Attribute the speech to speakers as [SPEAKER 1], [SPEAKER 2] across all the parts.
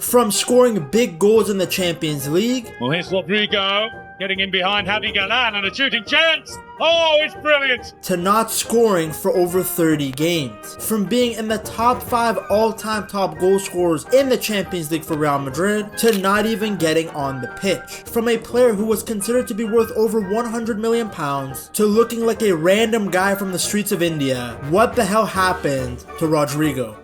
[SPEAKER 1] From scoring big goals in the Champions League,
[SPEAKER 2] well, here's Rodrygo getting in behind, having Galan and a shooting chance. Oh, it's brilliant.
[SPEAKER 1] to not scoring for over 30 games. From being in the top 5 all-time top goal scorers in the Champions League for Real Madrid, to not even getting on the pitch. From a player who was considered to be worth over £100 million, to looking like a random guy from the streets of India. What the hell happened to Rodrygo?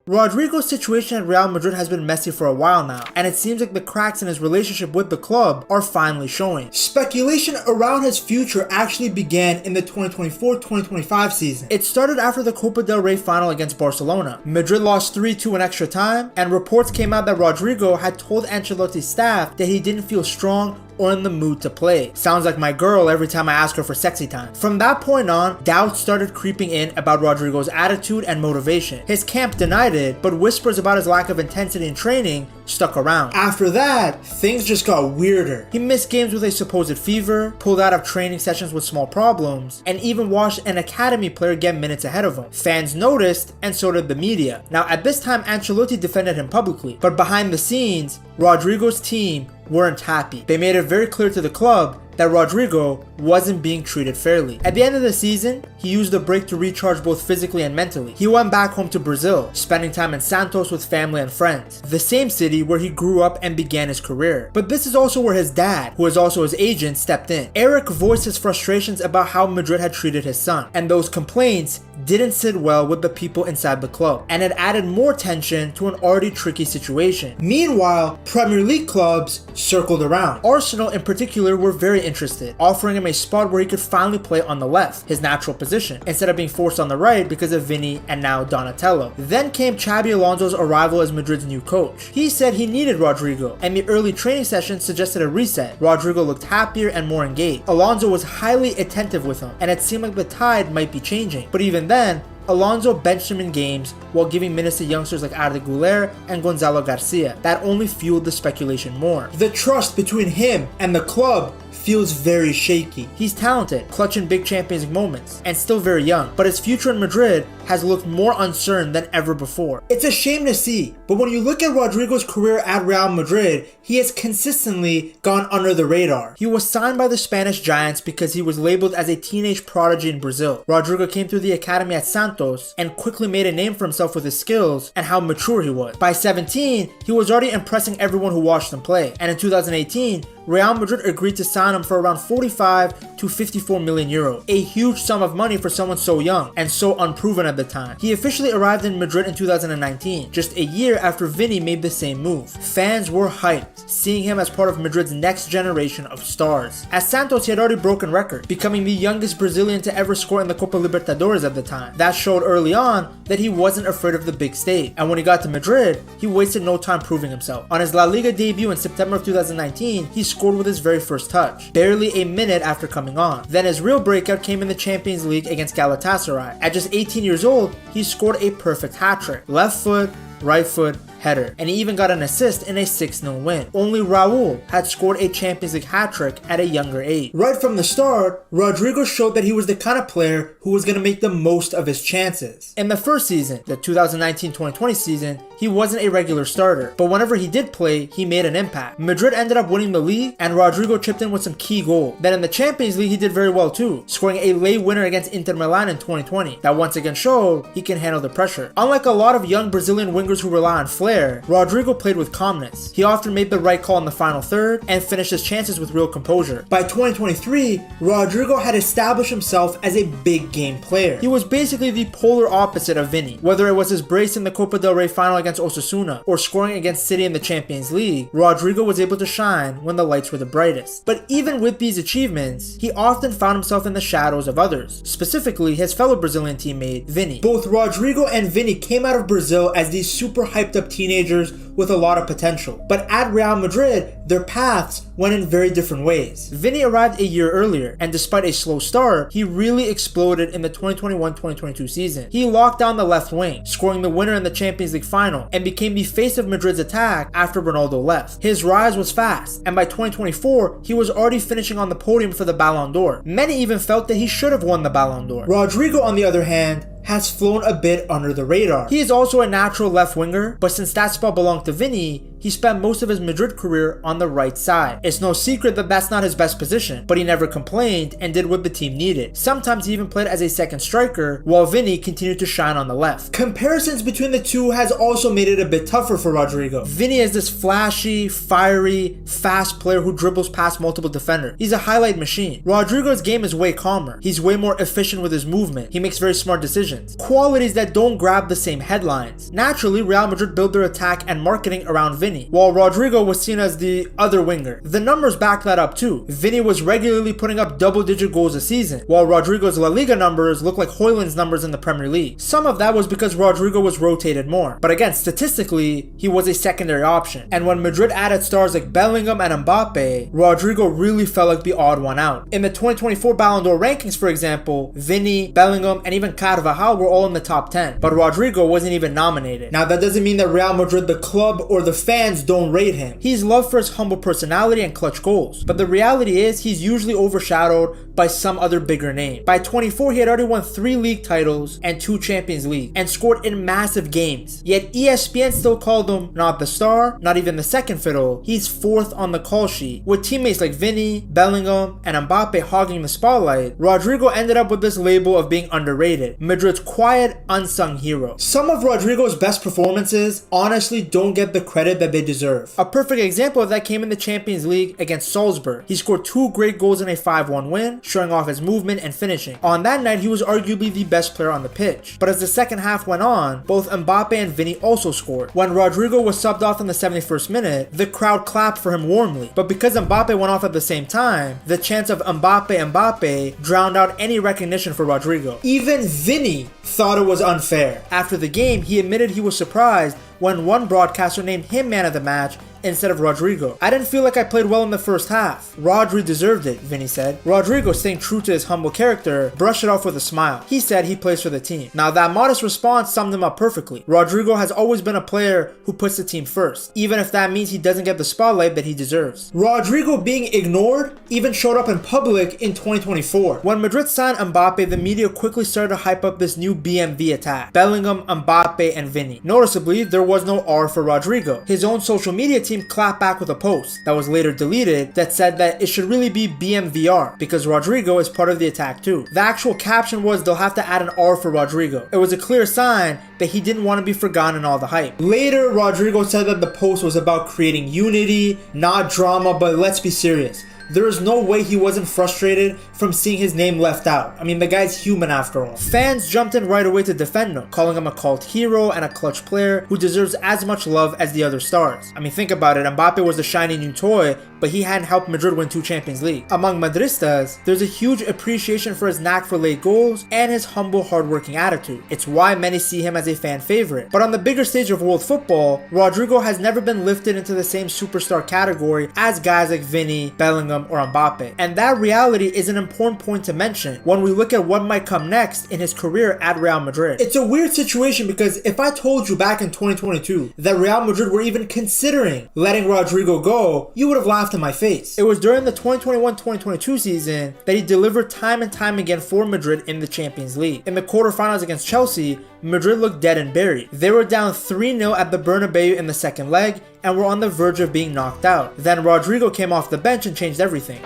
[SPEAKER 1] Rodrigo's situation at Real Madrid has been messy for a while now, and it seems like the cracks in his relationship with the club are finally showing. Speculation around his future actually began in the 2024-2025 season. It started after the Copa del Rey final against Barcelona. Madrid lost 3-2 in extra time, and reports came out that Rodrygo had told Ancelotti's staff that he didn't feel strong or in the mood to play. Sounds like my girl every time I ask her for sexy time. From that point on, doubts started creeping in about Rodrygo's attitude and motivation. His camp denied it, but whispers about his lack of intensity in training stuck around. After that, things just got weirder. He missed games with a supposed fever, pulled out of training sessions with small problems, and even watched an academy player get minutes ahead of him. Fans noticed, and so did the media. Now at this time, Ancelotti defended him publicly, but behind the scenes, Rodrygo's team weren't happy. They made it very clear to the club that Rodrygo wasn't being treated fairly. At the end of the season, he used the break to recharge both physically and mentally. He went back home to Brazil, spending time in Santos with family and friends, the same city where he grew up and began his career. But this is also where his dad, who is also his agent, stepped in. Eric voiced his frustrations about how Madrid had treated his son, and those complaints didn't sit well with the people inside the club, and it added more tension to an already tricky situation. Meanwhile, Premier League clubs circled around. Arsenal in particular were very interested, offering him a spot where he could finally play on the left, his natural position, instead of being forced on the right because of Vini and now Donatello. Then came Xabi Alonso's arrival as Madrid's new coach. He said he needed Rodrygo, and the early training sessions suggested a reset. Rodrygo looked happier and more engaged. Alonso was highly attentive with him, and it seemed like the tide might be changing. But even then, Alonso benched him in games while giving minutes to youngsters like Arda Güler and Gonzalo Garcia. That only fueled the speculation more. The trust between him and the club feels very shaky. He's talented, clutching big Champions League moments, and still very young, but his future in Madrid has looked more uncertain than ever before. It's a shame to see, but when you look at Rodrygo's career at Real Madrid, he has consistently gone under the radar. He was signed by the Spanish Giants because he was labeled as a teenage prodigy in Brazil. Rodrygo came through the academy at Santos and quickly made a name for himself with his skills and how mature he was. By 17, he was already impressing everyone who watched him play, and in 2018, Real Madrid agreed to sign him for around 45 to 54 million euros, a huge sum of money for someone so young and so unproven at the time. He officially arrived in Madrid in 2019, just a year after Vini made the same move. Fans were hyped, seeing him as part of Madrid's next generation of stars. At Santos, he had already broken records, becoming the youngest Brazilian to ever score in the Copa Libertadores at the time. That showed early on that he wasn't afraid of the big stage, and when he got to Madrid, he wasted no time proving himself. On his La Liga debut in September of 2019, he scored with his very first touch, barely a minute after coming on. Then his real breakout came in the Champions League against Galatasaray. At just 18 years old, he scored a perfect hat-trick. Left foot, right foot, header, and he even got an assist in a 6-0 win. Only Raul had scored a Champions League hat-trick at a younger age. Right from the start, Rodrygo showed that he was the kind of player who was going to make the most of his chances. In the first season, the 2019-2020 season, he wasn't a regular starter, but whenever he did play, he made an impact. Madrid ended up winning the league, and Rodrygo chipped in with some key goals. Then in the Champions League, he did very well too, scoring a late winner against Inter Milan in 2020. That once again showed he can handle the pressure. Unlike a lot of young Brazilian wingers who rely on flair, Rodrygo played with calmness. He often made the right call in the final third and finished his chances with real composure. By 2023, Rodrygo had established himself as a big game player. He was basically the polar opposite of Vini. Whether it was his brace in the Copa del Rey final against Osasuna or scoring against City in the Champions League, Rodrygo was able to shine when the lights were the brightest. But even with these achievements, he often found himself in the shadows of others, specifically his fellow Brazilian teammate, Vini. Both Rodrygo and Vini came out of Brazil as these super hyped up teenagers with a lot of potential. But at Real Madrid, their paths went in very different ways. Vini arrived a year earlier, and despite a slow start, he really exploded in the 2021-2022 season. He locked down the left wing, scoring the winner in the Champions League final, and became the face of Madrid's attack after Ronaldo left. His rise was fast, and by 2024, he was already finishing on the podium for the Ballon d'Or. Many even felt that he should have won the Ballon d'Or. Rodrygo, on the other hand, has flown a bit under the radar. He is also a natural left winger, but since that spot belonged to Vini, he spent most of his Madrid career on the right side. It's no secret that that's not his best position, but he never complained and did what the team needed. Sometimes he even played as a second striker, while Vini continued to shine on the left. Comparisons between the two has also made it a bit tougher for Rodrygo. Vini is this flashy, fiery, fast player who dribbles past multiple defenders. He's a highlight machine. Rodrygo's game is way calmer. He's way more efficient with his movement. He makes very smart decisions. Qualities that don't grab the same headlines. Naturally, Real Madrid built their attack and marketing around Vini, while Rodrygo was seen as the other winger. The numbers back that up too. Vini was regularly putting up double-digit goals a season, while Rodrygo's La Liga numbers look like Højlund's numbers in the Premier League. Some of that was because Rodrygo was rotated more, but again, statistically, he was a secondary option. And when Madrid added stars like Bellingham and Mbappe, Rodrygo really felt like the odd one out. In the 2024 Ballon d'Or rankings, for example, Vini, Bellingham, and even Carvajal were all in the top 10, but Rodrygo wasn't even nominated. Now, that doesn't mean that Real Madrid, the club, or the fans don't rate him. He's loved for his humble personality and clutch goals, but the reality is he's usually overshadowed by some other bigger name. By 24, he had already won 3 league titles and 2 Champions League, and scored in massive games. Yet ESPN still called him not the star, not even the second fiddle. He's 4th on the call sheet. With teammates like Vini, Bellingham, and Mbappe hogging the spotlight, Rodrygo ended up with this label of being underrated, Madrid's quiet, unsung hero. Some of Rodrygo's best performances honestly don't get the credit that they deserve. A perfect example of that came in the Champions League against Salzburg. He scored 2 great goals in a 5-1 win, showing off his movement and finishing. On that night, he was arguably the best player on the pitch. But as the second half went on, both Mbappe and Vini also scored. When Rodrygo was subbed off in the 71st minute, the crowd clapped for him warmly. But because Mbappe went off at the same time, the chants of Mbappe drowned out any recognition for Rodrygo. Even Vini thought it was unfair. After the game, he admitted he was surprised when one broadcaster named him man of the match instead of Rodrygo. I didn't feel like I played well in the first half. Rodri deserved it, Vini said. Rodrygo, staying true to his humble character, brushed it off with a smile. He said he plays for the team. Now, that modest response summed him up perfectly. Rodrygo has always been a player who puts the team first, even if that means he doesn't get the spotlight that he deserves. Rodrygo being ignored even showed up in public in 2024. When Madrid signed Mbappe, the media quickly started to hype up this new BMV attack: Bellingham, Mbappe, and Vini. Noticeably, there was no R for Rodrygo. His own social media team clapped back with a post that was later deleted that said that it should really be BMVR because Rodrygo is part of the attack too. The actual caption was they'll have to add an R for Rodrygo. It was a clear sign that he didn't want to be forgotten in all the hype. Later, Rodrygo said that the post was about creating unity, not drama, but let's be serious. There is no way he wasn't frustrated from seeing his name left out. I mean, the guy's human after all. Fans jumped in right away to defend him, calling him a cult hero and a clutch player who deserves as much love as the other stars. I mean, think about it. Mbappe was the shiny new toy, but he hadn't helped Madrid win 2 Champions League. Among Madristas, there's a huge appreciation for his knack for late goals and his humble, hardworking attitude. It's why many see him as a fan favorite. But on the bigger stage of world football, Rodrygo has never been lifted into the same superstar category as guys like Vini, Bellingham, or Mbappe. And that reality is an important point to mention when we look at what might come next in his career at Real Madrid. It's a weird situation because if I told you back in 2022 that Real Madrid were even considering letting Rodrygo go, you would have laughed in my face. It was during the 2021-2022 season that he delivered time and time again for Madrid in the Champions League. In the quarterfinals against Chelsea, Madrid looked dead and buried. They were down 3-0 at the Bernabeu in the second leg and were on the verge of being knocked out. Then Rodrygo came off the bench and changed everything.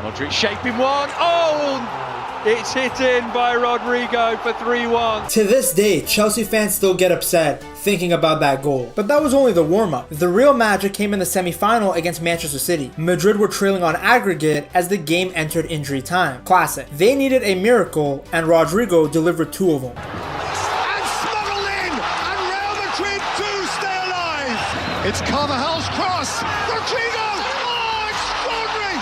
[SPEAKER 3] Modric shaping one. Oh! It's hit in by Rodrigo for 3-1.
[SPEAKER 1] To this day, Chelsea fans still get upset thinking about that goal. But that was only the warm-up. The real magic came in the semi-final against Manchester City. Madrid were trailing on aggregate as the game entered injury time. Classic. They needed a miracle, and Rodrygo delivered 2 of them.
[SPEAKER 4] It's Carvajal's cross. Rodrygo! Oh, extraordinary!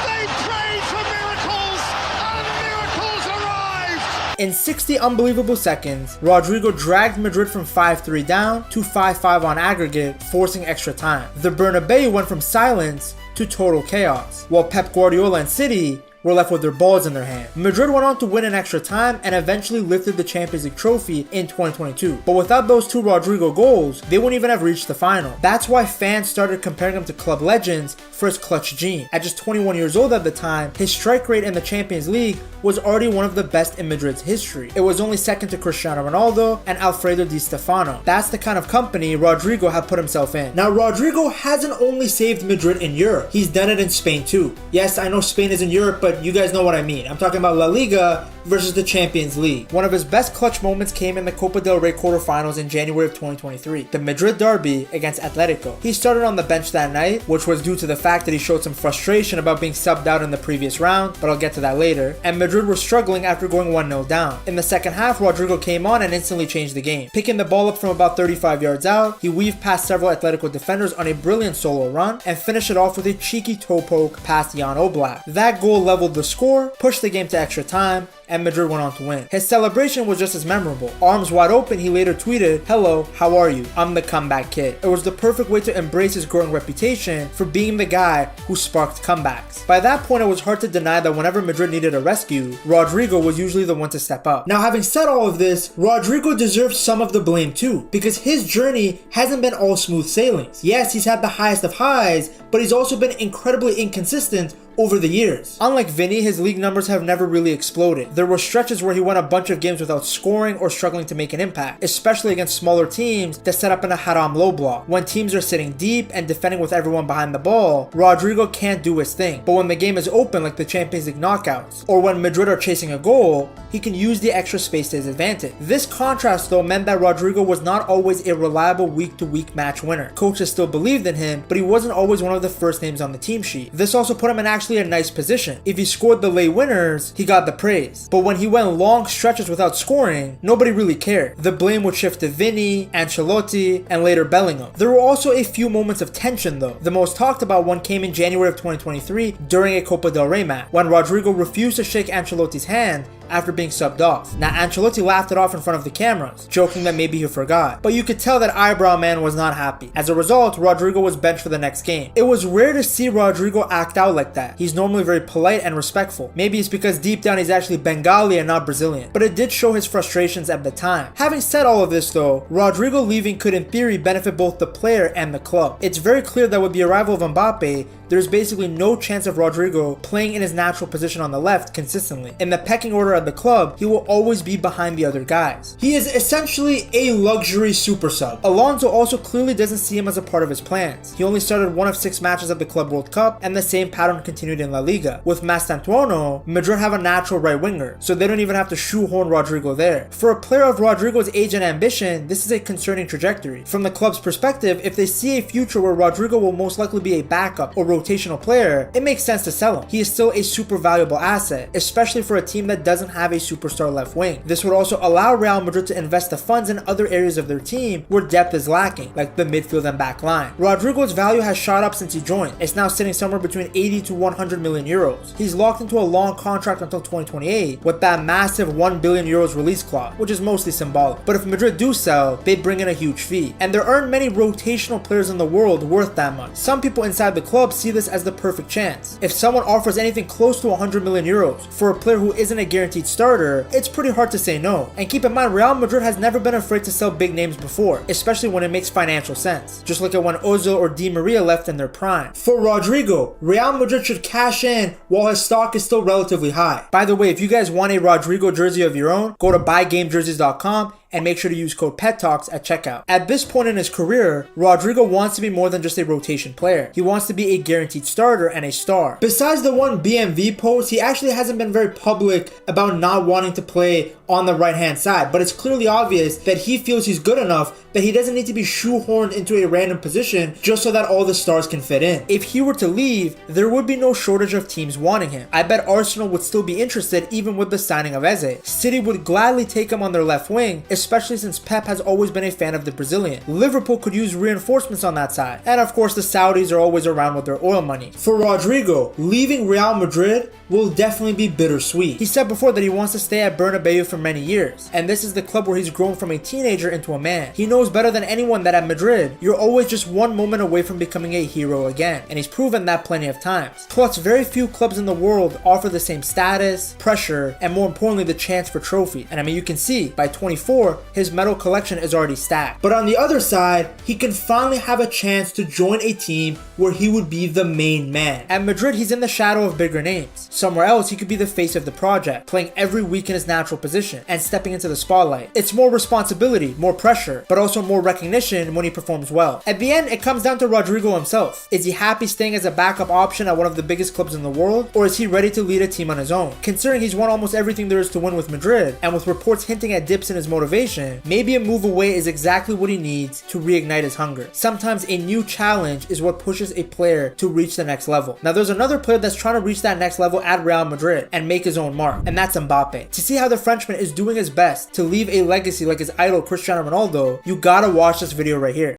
[SPEAKER 4] They prayed for miracles, and miracles arrived!
[SPEAKER 1] In 60 unbelievable seconds, Rodrygo dragged Madrid from 5-3 down to 5-5 on aggregate, forcing extra time. The Bernabeu went from silence to total chaos, while Pep Guardiola and City were left with their balls in their hand. Madrid went on to win in extra time and eventually lifted the Champions League trophy in 2022. But without those 2 Rodrygo goals, they wouldn't even have reached the final. That's why fans started comparing him to club legends for his clutch gene. At just 21 years old at the time, his strike rate in the Champions League was already one of the best in Madrid's history. It was only second to Cristiano Ronaldo and Alfredo Di Stefano. That's the kind of company Rodrygo had put himself in. Now, Rodrygo hasn't only saved Madrid in Europe, he's done it in Spain too. Yes, I know Spain is in Europe, but you guys know what I mean. I'm talking about La Liga versus the Champions League. One of his best clutch moments came in the Copa del Rey quarterfinals in January of 2023, the Madrid derby against Atletico. He started on the bench that night, which was due to the fact that he showed some frustration about being subbed out in the previous round, but I'll get to that later, and Madrid were struggling after going 1-0 down. In the second half, Rodrygo came on and instantly changed the game. Picking the ball up from about 35 yards out, he weaved past several Atletico defenders on a brilliant solo run, and finished it off with a cheeky toe poke past Jan Oblak. That goal leveled the score, pushed the game to extra time, and Madrid went on to win. His celebration was just as memorable. Arms wide open, he later tweeted, "Hello, how are you? I'm the comeback kid." It was the perfect way to embrace his growing reputation for being the guy who sparked comebacks. By that point, it was hard to deny that whenever Madrid needed a rescue, Rodrygo was usually the one to step up. Now, having said all of this, Rodrygo deserves some of the blame too, because his journey hasn't been all smooth sailings. Yes, he's had the highest of highs, but he's also been incredibly inconsistent over the years. Unlike Vinny, his league numbers have never really exploded. There were stretches where he won a bunch of games without scoring or struggling to make an impact, especially against smaller teams that set up in a haram low block. When teams are sitting deep and defending with everyone behind the ball, Rodrygo can't do his thing. But when the game is open like the Champions League knockouts, or when Madrid are chasing a goal, he can use the extra space to his advantage. This contrast though meant that Rodrygo was not always a reliable week-to-week match winner. Coaches still believed in him, but he wasn't always one of the first names on the team sheet. This also put him in actually a nice position. If he scored the late winners, he got the praise. But when he went long stretches without scoring, nobody really cared. The blame would shift to Vinny, Ancelotti, and later Bellingham. There were also a few moments of tension though. The most talked about one came in January of 2023 during a Copa del Rey match, when Rodrygo refused to shake Ancelotti's hand after being subbed off. Now, Ancelotti laughed it off in front of the cameras, joking that maybe he forgot. But you could tell that eyebrow man was not happy. As a result, Rodrygo was benched for the next game. It was rare to see Rodrygo act out like that. He's normally very polite and respectful. Maybe it's because deep down he's actually Bengali and not Brazilian. But it did show his frustrations at the time. Having said all of this though, Rodrygo leaving could in theory benefit both the player and the club. It's very clear that with the arrival of Mbappe, there's basically no chance of Rodrygo playing in his natural position on the left consistently. In the pecking order of the club, he will always be behind the other guys. He is essentially a luxury super sub. Alonso also clearly doesn't see him as a part of his plans. He only started 1 of 6 matches of the Club World Cup, and the same pattern continued in La Liga. With Mastantuono, Madrid have a natural right winger, so they don't even have to shoehorn Rodrygo there. For a player of Rodrygo's age and ambition, this is a concerning trajectory. From the club's perspective, if they see a future where Rodrygo will most likely be a backup or rotational player, it makes sense to sell him. He is still a super valuable asset, especially for a team that doesn't have a superstar left wing. This would also allow Real Madrid to invest the funds in other areas of their team where depth is lacking, like the midfield and back line. Rodrygo's value has shot up since he joined. It's now sitting somewhere between 80 to 100 million euros. He's locked into a long contract until 2028 with that massive 1 billion euros release clause, which is mostly symbolic. But if Madrid do sell, they'd bring in a huge fee. And there aren't many rotational players in the world worth that much. Some people inside the club see this as the perfect chance. If someone offers anything close to 100 million euros for a player who isn't a guaranteed starter, it's pretty hard to say no. And keep in mind, Real Madrid has never been afraid to sell big names before, especially when it makes financial sense. Just look at when Ozil or Di Maria left in their prime. For Rodrygo, Real Madrid should cash in while his stock is still relatively high. By the way, if you guys want a Rodrygo jersey of your own, go to buygamejerseys.com and make sure to use code PETTALKS at checkout. At this point in his career, Rodrygo wants to be more than just a rotation player. He wants to be a guaranteed starter and a star. Besides the one BMV post, he actually hasn't been very public about not wanting to play on the right hand side, but it's clearly obvious that he feels he's good enough that he doesn't need to be shoehorned into a random position just so that all the stars can fit in. If he were to leave, there would be no shortage of teams wanting him. I bet Arsenal would still be interested even with the signing of Eze. City would gladly take him on their left wing, especially since Pep has always been a fan of the Brazilian. Liverpool could use reinforcements on that side. And of course, the Saudis are always around with their oil money. For Rodrygo, leaving Real Madrid will definitely be bittersweet. He said before that he wants to stay at Bernabeu for many years, and this is the club where he's grown from a teenager into a man. He knows better than anyone that at Madrid, you're always just one moment away from becoming a hero again, and he's proven that plenty of times. Plus, very few clubs in the world offer the same status, pressure, and more importantly, the chance for trophies. And I mean, you can see, by 24, his medal collection is already stacked. But on the other side, he can finally have a chance to join a team where he would be the main man. At Madrid, he's in the shadow of bigger names. Somewhere else, he could be the face of the project, playing every week in his natural position and stepping into the spotlight. It's more responsibility, more pressure, but also more recognition when he performs well. At the end, it comes down to Rodrygo himself. Is he happy staying as a backup option at one of the biggest clubs in the world, or is he ready to lead a team on his own? Considering he's won almost everything there is to win with Madrid, and with reports hinting at dips in his motivation, maybe a move away is exactly what he needs to reignite his hunger. Sometimes a new challenge is what pushes a player to reach the next level. Now there's another player that's trying to reach that next level at Real Madrid and make his own mark, and that's Mbappe. To see how the Frenchman is doing his best to leave a legacy like his idol Cristiano Ronaldo, you gotta watch this video right here.